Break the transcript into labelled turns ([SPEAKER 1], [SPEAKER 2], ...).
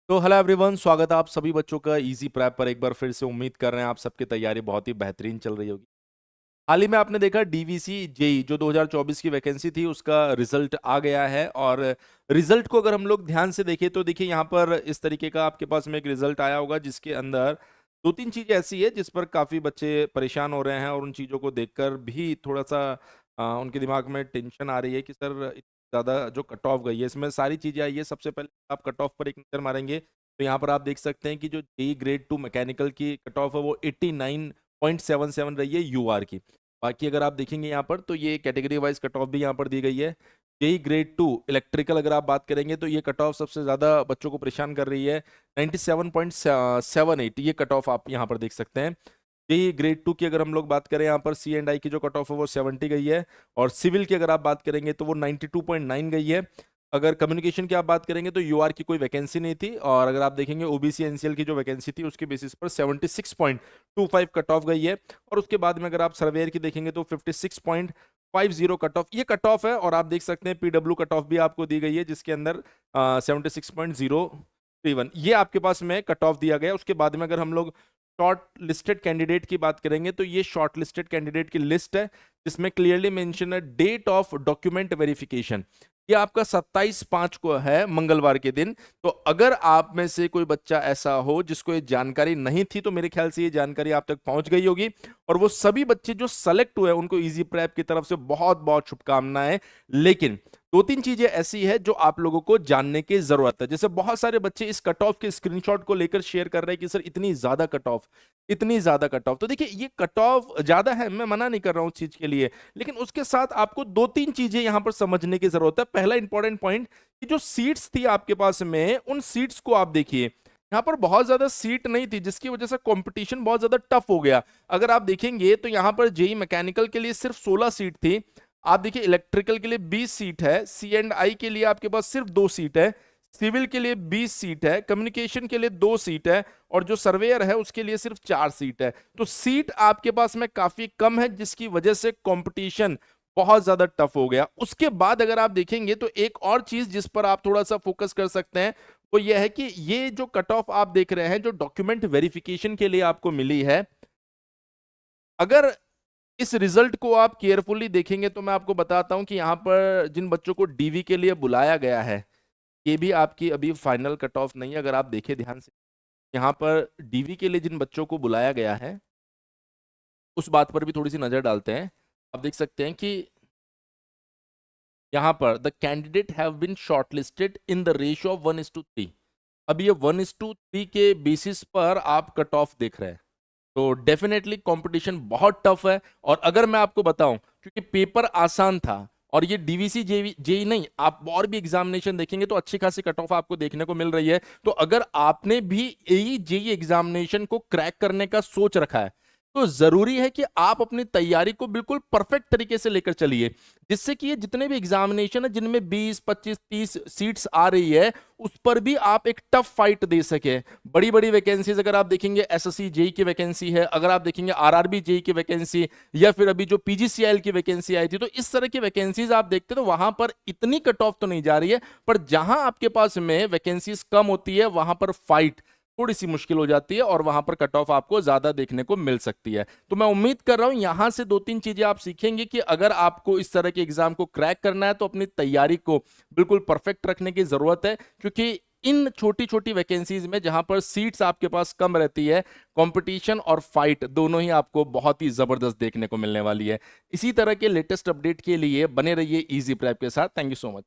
[SPEAKER 1] तो hello everyone, स्वागत है आप सभी बच्चों का इजी प्रैप पर। एक बार फिर से उम्मीद कर रहे हैं आप सबकी तैयारी बहुत ही बेहतरीन चल रही होगी। हाल ही में आपने देखा डीवीसी जेई जो 2024 की वैकेंसी थी उसका रिजल्ट आ गया है। और रिजल्ट को अगर हम लोग ध्यान से देखें तो देखिए यहाँ पर इस तरीके का आपके पास में एक रिजल्ट आया होगा जिसके अंदर दो तीन चीजें ऐसी है जिस पर काफी बच्चे परेशान हो रहे हैं और उन चीजों को देखकर भी थोड़ा सा उनके दिमाग में टेंशन आ रही है कि सर ज़्यादा जो कट ऑफ गई है इसमें सारी चीज़ें आई है। सबसे पहले आप कट ऑफ पर एक नज़र मारेंगे तो यहाँ पर आप देख सकते हैं कि जो जेई ग्रेड 2 मैकेनिकल की कट ऑफ है वो 89.77 रही है यूआर की। बाकी अगर आप देखेंगे यहाँ पर तो ये कैटेगरी वाइज कट ऑफ भी यहाँ पर दी गई है। जेई ग्रेड 2 इलेक्ट्रिकल अगर आप बात करेंगे तो ये कट ऑफ सबसे ज़्यादा बच्चों को परेशान कर रही है। 97.78 ये कट ऑफ आप यहाँ पर देख सकते हैं। जेई ग्रेड 2 की अगर हम लोग बात करें यहाँ पर सी एंड आई की जो कट ऑफ है वो 70 गई है। और सिविल की अगर आप बात करेंगे तो वो 92.9 गई है। अगर कम्युनिकेशन की आप बात करेंगे तो यूआर की कोई वैकेंसी नहीं थी। और अगर आप देखेंगे ओबीसी एनसीएल की जो वैकेंसी थी उसके बेसिस पर 76.25 कट ऑफ गई है। और उसके बाद में अगर आप सर्वेयर की देखेंगे तो 56.50 कट ऑफ ये कट ऑफ है। और आप देख सकते हैं पीडब्ल्यू कट ऑफ भी आपको दी गई है जिसके अंदर 76.031 ये आपके पास में कट ऑफ दिया गया। उसके बाद में अगर हम लोग शॉर्ट लिस्टेड कैंडिडेट की बात करेंगे तो ये शॉर्ट लिस्टेड कैंडिडेट की लिस्ट है जिसमें क्लियरली मेंशन है डेट ऑफ डॉक्यूमेंट वेरिफिकेशन। ये आपका 27/5 को है मंगलवार के दिन। तो अगर आप में से कोई बच्चा ऐसा हो जिसको ये जानकारी नहीं थी तो मेरे ख्याल से ये जानकारी आप तक पहुंच गई होगी। और वो सभी बच्चे जो सेलेक्ट हुए उनको इजी प्रैप की तरफ से बहुत बहुत शुभकामनाएं। लेकिन दो तीन चीजें ऐसी है जो आप लोगों को जानने की जरूरत है। जैसे बहुत सारे बच्चे इस कट ऑफ के स्क्रीनशॉट को लेकर शेयर कर रहे हैं कि सर इतनी ज्यादा कट ऑफ, इतनी ज्यादा कट ऑफ। तो देखिए ये कट ऑफ ज्यादा है, मैं मना नहीं कर रहा हूं उस चीज के लिए, लेकिन उसके साथ आपको दो तीन चीजें यहां पर समझने की जरूरत है। पहला इंपॉर्टेंट पॉइंट कि जो सीट्स थी आपके पास में उन सीट्स को आप देखिए, यहाँ पर बहुत ज्यादा सीट नहीं थी जिसकी वजह से कंपटीशन बहुत ज्यादा टफ हो गया। अगर आप देखेंगे तो यहाँ पर जेई मैकेनिकल के लिए सिर्फ 16 सीट थी। आप देखिए इलेक्ट्रिकल के लिए 20 सीट है, सी एंड आई के लिए आपके पास सिर्फ 2 सीट है, सिविल के लिए 20 सीट है, कम्युनिकेशन के लिए 2 सीट है और जो सर्वेयर है उसके लिए सिर्फ 4 सीट है। तो सीट आपके पास में काफी कम है जिसकी वजह से कंपटीशन बहुत ज्यादा टफ हो गया। उसके बाद अगर आप देखेंगे तो एक और चीज जिस पर आप थोड़ा सा फोकस कर सकते हैं वो ये है कि ये जो कट ऑफ आप देख रहे हैं जो डॉक्यूमेंट वेरिफिकेशन के लिए आपको मिली है, अगर इस रिजल्ट को आप केयरफुली देखेंगे तो मैं आपको बताता हूं कि यहां पर जिन बच्चों को डीवी के लिए बुलाया गया है ये भी आपकी अभी फाइनल कट ऑफ नहीं है। अगर आप देखें ध्यान से यहाँ पर डीवी के लिए जिन बच्चों को बुलाया गया है उस बात पर भी थोड़ी सी नजर डालते हैं। आप देख सकते हैं कि यहाँ पर the candidate have been shortlisted in the ratio of 1:3। अब ये 1:3 के बेसिस पर आप कट ऑफ देख रहे हैं तो डेफिनेटली कंपटीशन बहुत टफ है। और अगर मैं आपको बताऊं क्योंकि पेपर आसान था और ये डीवीसी जेई जेई नहीं, आप और भी एग्जामिनेशन देखेंगे तो अच्छी खासी कट ऑफ आपको देखने को मिल रही है। तो अगर आपने भी एई जेई एग्जामिनेशन को क्रैक करने का सोच रखा है तो जरूरी है कि आप अपनी तैयारी को बिल्कुल परफेक्ट तरीके से लेकर चलिए, जिससे कि ये जितने भी एग्जामिनेशन है जिनमें 20 25 30 सीट्स आ रही है उस पर भी आप एक टफ फाइट दे सके। बड़ी बड़ी वैकेंसीज अगर आप देखेंगे एसएससी जेई की वैकेंसी है, अगर आप देखेंगे आरआरबी जेई की वैकेंसी या फिर अभी जो पीजीसीएल की वैकेंसी आई थी, तो इस तरह की वैकेंसीज आप देखते तो वहां पर इतनी कट ऑफ तो नहीं जा रही है, पर जहां आपके पास में वैकेंसीज कम होती है वहां पर फाइट थोड़ी सी मुश्किल हो जाती है और वहां पर कट ऑफ आपको ज्यादा देखने को मिल सकती है। तो मैं उम्मीद कर रहा हूं यहां से दो तीन चीजें आप सीखेंगे कि अगर आपको इस तरह के एग्जाम को क्रैक करना है तो अपनी तैयारी को बिल्कुल परफेक्ट रखने की जरूरत है। क्योंकि इन छोटी छोटी वैकेंसीज में जहां पर सीट्स आपके पास कम रहती है, कंपटीशन और फाइट दोनों ही आपको बहुत ही जबरदस्त देखने को मिलने वाली है। इसी तरह के लेटेस्ट अपडेट के लिए बने रहिए इजी प्रैप के साथ। Thank you so much.